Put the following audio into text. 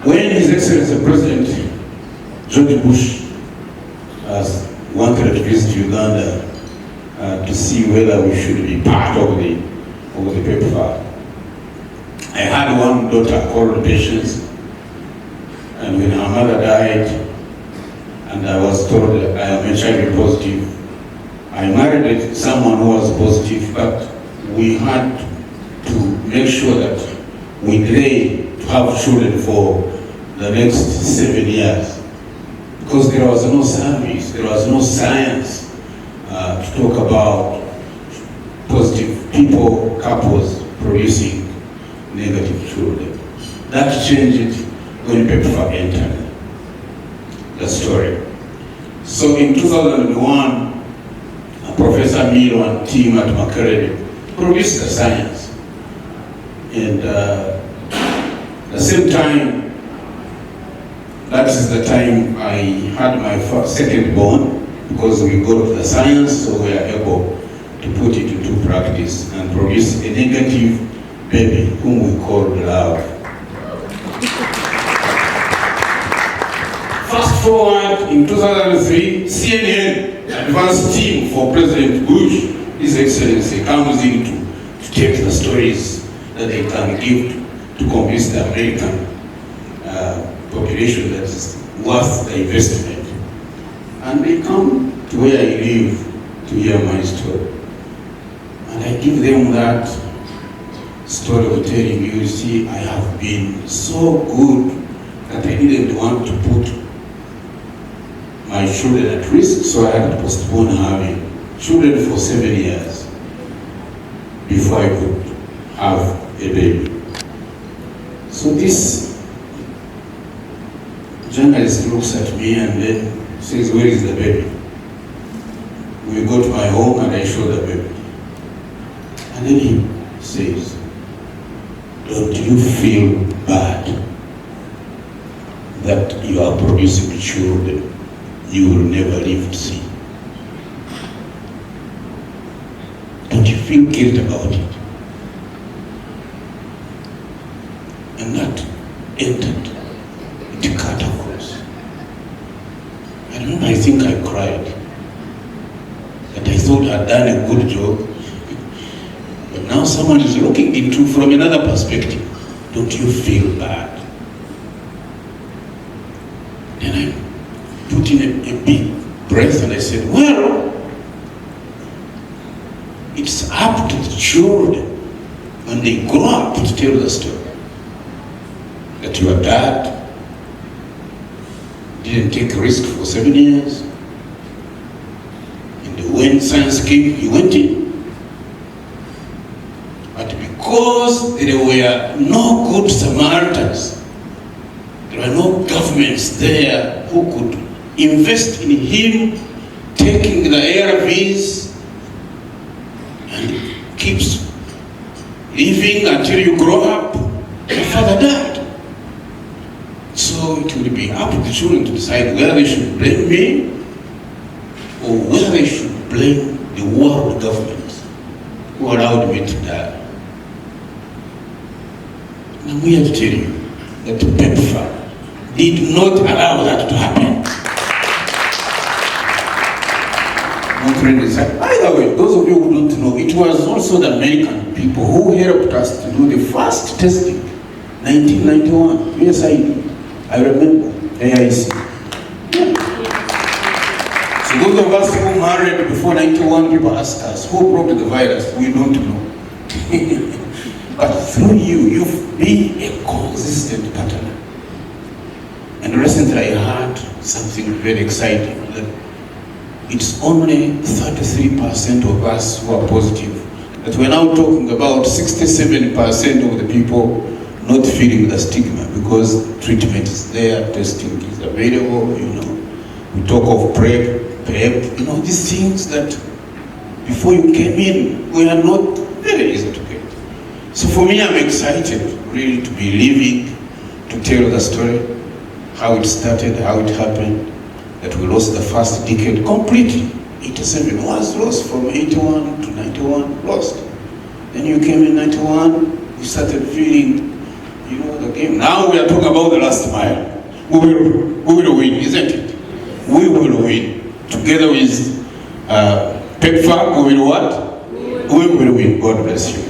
When His Excellency President George Bush wanted to visit Uganda to see whether we should be part of the PEPFAR, I had one daughter called Patience, and when her mother died, and I was told that I am HIV positive, I married someone who was positive, but we had to make sure that we delay to have children for the next 7 years, because there was no service, there was no science to talk about positive people, couples producing negative children. That changed when PEPFAR entered the story. So in 2001, Professor Milo and team at Makerere produced the science. And the same time, that is the time I had my second born, because we got the science, so we are able to put it into practice and produce a negative baby whom we called love. Fast forward in 2003, CNN advanced team for President Bush, His Excellency, comes in to take the stories that they can give to convince the American population that is worth the investment. And they come to where I live to hear my story. And I give them that story of telling you, see, I have been so good that I didn't want to put my children at risk, so I had to postpone having children for 7 years before I could have a baby. So this journalist looks at me and then says, where is the baby? We go to my home and I show the baby. And then he says, don't you feel bad that you are producing children you will never live to see? Don't you feel guilt about it? And that entered. It cut across. I remember, I think I cried. That I thought I'd done a good job. But now someone is looking into from another perspective. Don't you feel bad? Then I put in a big breath and I said, well, it's up to the children when they grow up to tell the story. That your dad didn't take a risk for 7 years. And when science came, he went in. But because there were no good Samaritans, there were no governments there who could invest in him taking the ARVs and keeps living until you grow up. Your father died. So it will be up to the children to decide whether they should blame me or whether they should blame the world governments who allowed me to die. And I'm here to tell you that PEPFAR did not allow that to happen. By the way, those of you who don't know, it was also the American people who helped us to do the first testing, 1991. Yes, I remember, AIC. Yeah. So those of us who married before 91, people ask us, who brought the virus? We don't know. But through you, you've been a consistent pattern. And recently I heard something very exciting, that it's only 33% of us who are positive. That we're now talking about 67% of the people not feeling the stigma, because treatment is there, testing is available, you know. We talk of PrEP, you know, these things that before you came in were not very easy to get. So for me, I'm excited really to be living, to tell the story, how it started, how it happened, that we lost the first decade completely. 87 was lost, from 81 to 91, lost. Then you came in 91, we started feeling You know the game. Now we are talking about the last mile. We will win, isn't it? We will win. Together with PEPFAR, we will what? We will win. God bless you.